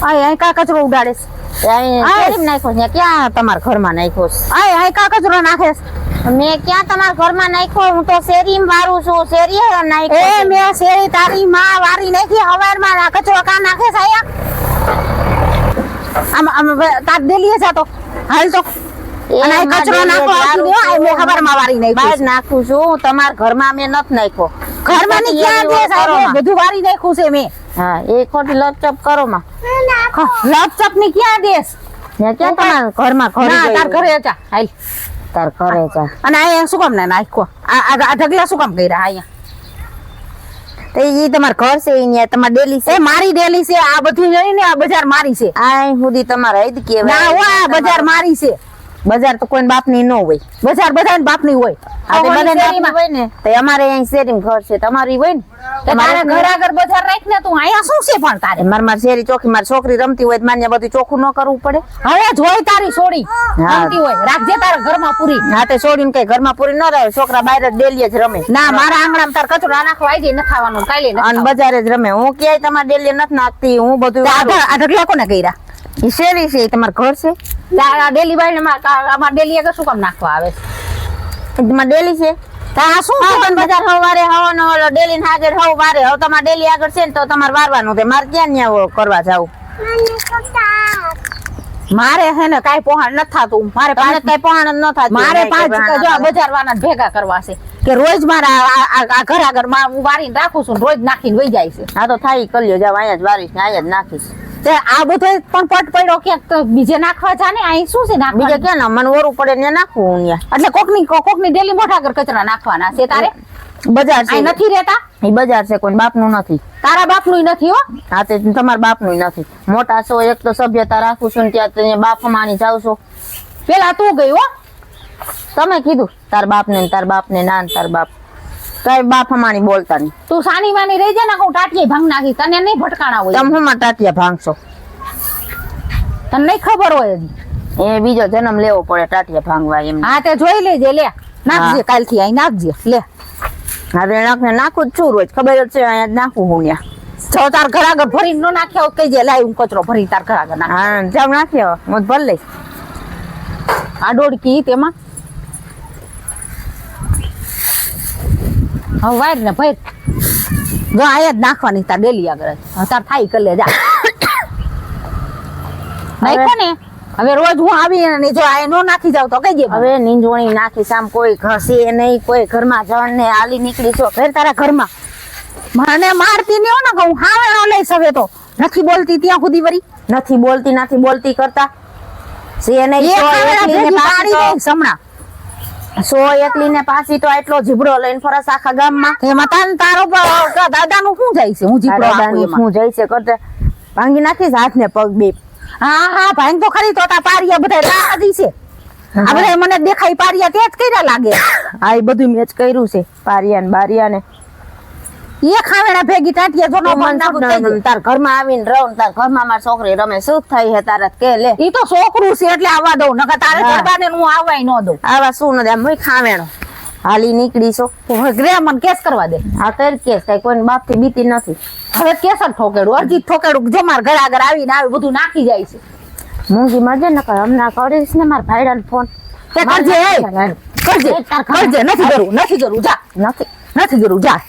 આય કા કચરો ઉડાડે કેમ નાખ્યો છે? ક્યાં તમારા ઘરમાં નાખ્યો છે? આય કા કચરો નાખે મેં ક્યાં તમારા ઘરમાં નાખ્યો? હું તો શેરીમાં વારું છું. શેરીએ નાખ્યો. એ મેં શેરી તારી માં વારી નાખી હવારમાં આ કચરો કા નાખે છે આયા આમ તાર દેલીએ જાતો હાલ તો અને આ કચરો નાખો આપી દો આ મેં હવારમાં વારી નાખ્યો બહાર નાખું છું. તમારા ઘરમાં મેં નથી નાખ્યો. ઘરમાં ની ક્યાં દે સાહેબ બધું વારી નાખ્યું છે મેં. હા એ ખોટી લપચપ કરો માં. લપચપ ની ક્યાં દેશ ને ક્યાં તમારા ઘરમાં ના તાર ઘરે જા હાલ તાર ઘરે જા. અને આ શું કામ ના નાખ્યો આ ઢગલા શું કામ કર્યા અહીંયા તો ઈ તમાર ઘર છે ઈ તમાર ડેલી છે? એ મારી ડેલી છે આ બધું નહીં ને આ બજાર મારી છે. આ સુધી તમારે હદ કેવાય ના હોય બજાર મારી છે. બજાર તો કોઈ બાપની ન હોય. બજાર બધાને બાપની હોય. આ તો બધાને બાપની હોય ને તો અમારે અહીં શેરીમાં ઘર છે તમારી હોય ને તમારે ઘર આગળ બજાર રાખ ને તું અહીંયા શું છે પણ તારે માર શેરી ચોકી મારી છોકરી રમતી હોય માન્ય બધું ચોખ્ખું ન કરવું પડે. હવે જોઈ તારી છોડી રમતી હોય રાખજે તારા ઘરમાં પૂરી. હા તે છોડીને કઈ ઘરમાં પૂરી ન રહે. છોકરા બહાર જ ડેલીએ જ રમે. ના મારા આંગણામાં તાર કચરો નાખવા આવી જાય ન ખાવાનું કાલે અને બજારે જ રમે. હું ક્યાંય તમારે ડેલીએ નથી નાખતી. હું બધું આ ઢગલા કોને કર્યા ઈ શેરી છે તમાર ઘર છે? ડેલી બાઈ અમાર ડેલી આગળ શું કામ નાખવા આવે તમારે ડેલી છે? આ શું બજાર હવારે હવાનો ઓલો ડેલી ને આગળ હવારે હવે તમારે ડેલી આગળ છે ને તો તમારે વારવાનું છે. મારે ક્યાં ન્યા કરવા જાવું? મારે હે ને કાઈ પહોંચ ન થાતું. મારે પાંચ કઈ પહોંચ ન થાતું. મારે પાંચ જો બજાર વાળા ભેગા કરવા છે કે રોજ મારા આ ઘર આગળ માં હું વારીને રાખું છું રોજ નાખીને વહી જાય છે. હા તો થાય કલ્યો જાવ અહીંયા જ વારીશ ને અહીંયા જ નાખીશ. તે આ બધો પણ પટ પડ્યો ક્યાંક તો બીજે નાખવા જાને અહીં શું છે નાખવા બીજે ક્યાં ના મને ઓરું પડે ને નાખવું હું એટલે કોકની ડેલી મોઢા આગળ કચરા નાખવાના છે તારે? બજાર છે નથી રહેતા? એ બજાર છે કોઈ બાપનું નથી. તારા બાપનું નથી હો. હા તે તમારા બાપનું નથી. મોટા છો એક તો સભ્યતા રાખું છું ને ત્યાં તમે બાપ માની જાવ છો. પેલા તું ગઈ હો. તમે કીધું તાર બાપને ના તાર બાપ કઈ બાપ માની બોલતા નહીં. તું સાની માની રહી જાય ને હું ટાટિયા ભાંગ નાખી તને નહીં ભટકાણા હોય. તમે હું ટાટિયા ભાંગશો? તને નહીં ખબર હોય હજી. એ બીજો જન્મ લેવો પડે ટાટિયા ભાંગવા એમ. હા તે જોઈ લેજે લે નાખજે કાલથી અહીં નાખજે લે. હા નાખું જ છું રોજ ખબર જ છે અહીંયા જ નાખું હું ત્યાં. જો તાર ઘર આગળ ભરીને ન નાખ્યો કઈ જે લાવી હું કચરો ભરી તાર ઘર આગળ નાખ. હા જાવ નાખ્યો હું ભર લઈશ. આ ડોડકી તેમાં હવે વાયર ને ભાઈ જો આયા જ નાખવાની તાર ડેલી આગળ તાર થાય કરી લે જા નાખો ને. હવે રોજ હું આવી ને જો આ નો નાખી જાવ તો કઈ દે. હવે નીંજોણી નાખી સામ કોઈ ઘસે નહીં કોઈ ઘરમાં જણ ને આલી નીકળી છો ફેર તારા ઘરમાં મને મારતી નહીં હો ને કહું હાવેણો લઈશ હવે તો નથી બોલતી ત્યાં સુધી વરી નથી બોલતી કરતા છે નહીં સમણા સો એકલી ને પાછી તો એટલો જીબડો લઈને ફરસ આખા ગામમાં. એમાં તાન તારો દાદા નું શું જાય છે? હું જીબડો શું જાય છે કરતે ભાંગી નાખીશ હાથ ને પગ બે. હા ભાંગ તો ખરી તો તા પારિયા બધા રાજી છે. આ બધા મને દેખાય પારિયા તે જ કર્યા લાગે. હા એ બધું મેં જ કર્યું છે પારિયા ને બારિયા ને એ ખાવેડા ભેગી ટાટિયા જોનો પણ નાખું. તાર ઘરમાં આવીને રહું તાર ઘરમાં મારી છોકરી રમે શું થઈ હે તારા કે લે. ઈ તો છોકરું છે એટલે આવવા દઉં નકર તારે દરબાર ને હું આવવાય ન દઉં. આવા શું ન દે હું ખાવેણો હાલી નીકળી છો ગ્રે મને કેસ કરવા દે. આ કર કેસ કઈ કોઈ બાપ થી બીતી નથી. હવે કેસ જ ઠોકેડું અરજી ઠોકેડું જો માર ઘર આગળ આવીને આવી બધું નાખી જાય છે. મૂંગી મજે ન કર હમણાં કરીશ ને મારા ભાઈડાને ફોન કરજે નથી કરવું જા નથી જરૂર જા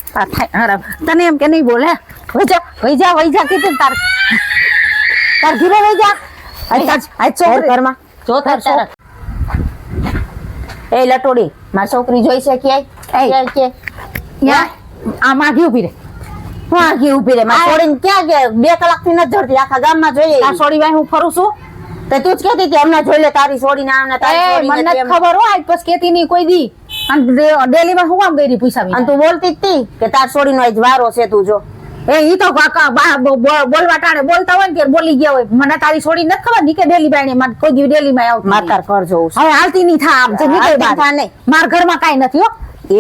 તને એમ કે નહીં બોલે વહી જા કીધું તાર ઘીરે વહી જા ઘરમાં જો તાર એ લટોડી મારી છોકરી જોઈ છે ક્યાંય આ માગી ઉભી રે હું આગી ઉભી રે મારી છોડીને ક્યાં ગયા 2 કલાક થી નથી જડતી આખા ગામમાં જોઈએ. આ છોડી ભાઈ હું ફરું છું તો તું જ કહેતી હતી હમણાં જોઈ લે તારી છોડીને આમને તારી મને ખબર હોય આજ પછી કેતી નહીં કોઈ દી ડેલી માં હું કામ ગઈ પૂછાવી અને તું બોલતી હતી કે તાર છોડીનો આજ વારો છે તું જો ઈ તો બોલવા ટાણે બોલતા હોય ને બોલી ગયા હોય મને તારી છોડી નથી ખબર ની કે ડેલી બાઈ ને કોઈ દી ડેલી માં આવતી માર તાર ઘર જોઉં હવે હાલતી નહીં થા આમ નીકળ બહાર નહીં માર ઘરમાં કાઈ નથી હો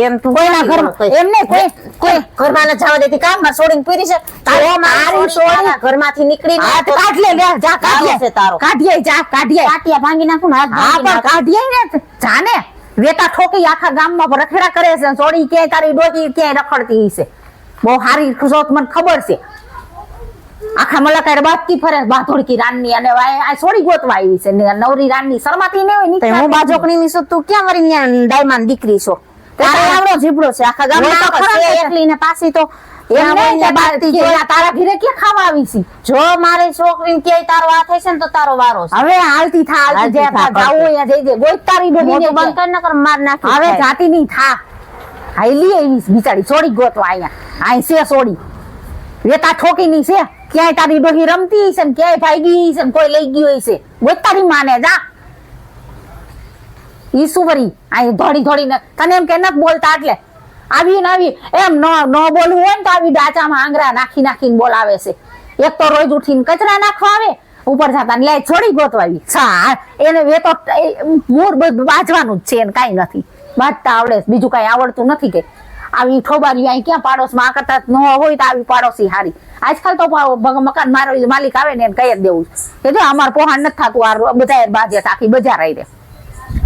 એમ તું કોઈના ઘરમાં એમ નહીં કોઈ ઘરમાં ન જવા દેતી કામ માં છોડીને પૂરી છે તારી છોડી ઘરમાંથી નીકળી કાઢ લે જા કાઢીએ છે તારો કાઢીએ જા કાઢીએ કાટિયા ભાંગી નાખું હાથ હા પણ કાઢીએ ને જાને વેતા ઠોકી આખા ગામમાં રખડા કરે છે છોડી ક્યાંય તારી ડોકી ક્યાંય રખડતી છે બહુ સારી જોત મને ખબર છે આખા મલાકાર બાજતી ફરે બાથોડકી રાનની અને આ છોડી ગોતવા આવી છે ને નવરી રાનની શરમાતી ને હોય તો હું બાજોકણી ની છું, તું ક્યાં વળી ન્યા દાયમાન દીકરી છો? તારે આવડો જીબડો છે આખા ગામમાં તો ખરા છે ને. એકલી ને પાછી તો એમ એમ નહીં કે બાજતી જો. તારા ઘરે ક્યાં ખાવા આવી છે? જો મારી છોકરીને ક્યાંય તારો આ થાય છે ને તો તારો વારો છે. હવે હાલતી થા હાલતી હાલતી થા થા, જાવું અહીંયા જઈ ગોઈ તારી ડોહીને મોટું બંધ કરી નકર માર નાખી હવે જાય. જાતી નહીં થા હાઈલી આવી છે બિચારી છોડી ગોતવા અહીંયા આઈ છે છોડી વેતા ઠોકી ની છે ક્યાંય તારી ડોહી રમતી છે ને ક્યાંય ભાગી છે ને કોઈ લઈ ગયું છે ગોઈ તારી માને જા ઈ શું વરી આ ધોડી ધોડીને તને એમ કે નથી બોલતા એટલે આવી ને આવી એમ ન બોલવું હોય ને તો આવી ડાચામાં આંગળા નાખી નાખીને બોલાવે છે. એક તો રોજ ઉઠીને કચરા નાખવા આવે ઉપર જતા લે છોડી ગોતવાવી સા એને વેતો મૂળ બધું બાજવાનું જ છે એને કાંઈ નથી બાજતા આવડે છે. બીજું કાંઈ આવડતું નથી કે આવી ઠોબારી અહીં ક્યાં પાડોશમાં આ કરતા ન હોય તો આવી પાડોશી હારી. આજકાલ તો મકાન મારો માલિક આવે ને એને કહી જ દેવું કે જો અમારે પોહાણ નથી થતું આ બધા બાજે આખી બજાર આવી રહે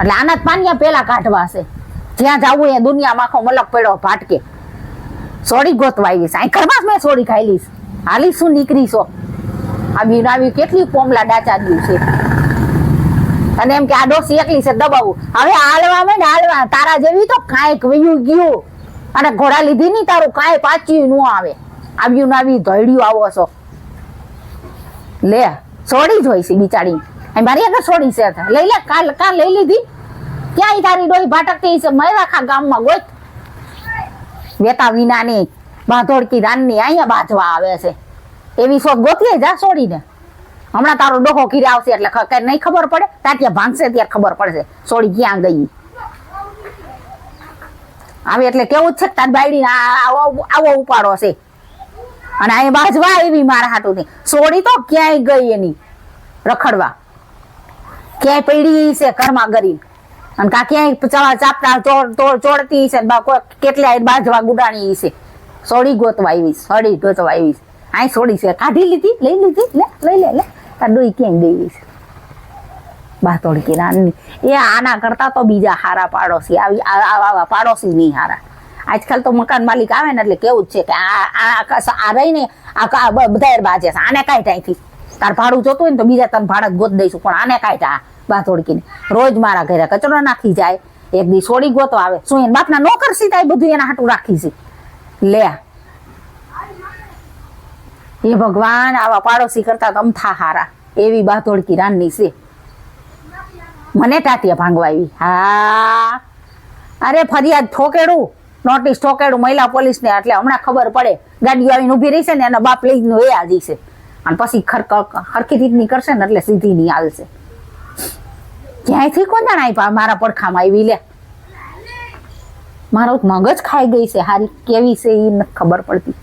એટલે આના જ પાનિયા પેલા કાઢવા છે. જ્યાં જવું એ દુનિયામાં આખો મલક પડ્યો ભાટકે સોડી ગોતવા આવીશ અહીં ઘરમાં જ મેં સોડી ખાઈલીશ હાલી શું નીકળી છો આવી કેટલી પોમલા ડાચા દઉં છે અને એમ કે આ ડોસી એકલી છે દબાવું હવે હાલવા માંડ હાલવા તારા જેવી તો કાંઈક વયું ગયું અને ઘોડા લીધી નહીં તારું કાંઈ પાચ્યું ન આવે આવ્યું ને આવી ધોડ્યું આવો છો લે સોડી જ હોય છે બિચારી અહીં મારી આગળ સોડી છે લઈ લે કાલ લઈ લીધી ક્યાંય તારી ડોહી ભાટકતી છે મયરાખા ગામમાં ગોત વેતા વિનાની બાંધોડકી રાનની અહીંયા બાજવા આવે છે એવી શોધ ગોતીએ જા છોડીને હમણાં તારો ડોહો ઘીરે આવશે એટલે નહીં ખબર પડે તાત્યા ભાંગશે ત્યારે ખબર પડશે છોડી ક્યાં ગઈ આવે એટલે કેવું જ છે તાર બાયડી આવો ઉપાડો છે અને અહીં બાજવા એવી મારા હાટું ની છોડી તો ક્યાંય ગઈ એની રખડવા ક્યાંય પડી છે ઘરમાં ગરી અને કા ક્યાંય ચાપતા ચોડતી છે કેટલાય બાજવા ગુડાણી છે સોડી ગોતવા આવી સોડી ગોતવા આવી અહીં સોડી છે કાઢી લીધી લઈ લીધી લઈ લે તાર ડોઈ ક્યાંય દેવી છે બાતોડકી રાનની એ આના કરતા તો બીજા હારા પાડોશી આવા પાડોશી નહીં હારા. આજકાલ તો મકાન માલિક આવે ને એટલે કેવું જ છે કે આ રહીને આ બધા બાજે છે આને કાંઈ ટાઈથી તાર ભાડું જોતું હોય ને તો બીજા તને ભાડા જ ગોત દઈશું પણ આને કાંઈ ટા બાતોડકીને રોજ મારા ઘરે કચરો નાખી જાય એક દી સોડી ગોતો આવે શું એને બાપના નોકર સીધા બધું એના હાટું રાખી છે લે એ ભગવાન આવા પાડોશી કરતા તમથા હારા એવી બાતોડકી રાનની છે. મને ટાટિયા ભાંગવા આવી હા અરે ફરિયાદ ઠોકેડું નોટિસ ઠોકેડું મહિલા પોલીસને એટલે હમણાં ખબર પડે ગાડીઓ આવીને ઊભી રહી છે ને એના બાપ લઈને વયા જશે અને પછી હરખી રીતની કરશે ને એટલે સીધી નહીં આવશે. ક્યાંયથી કોણ જાણ મારા પડખામાં આવી લે મારો મગજ ખાઈ ગઈ છે હારી કેવી છે એ નથી ખબર પડતી.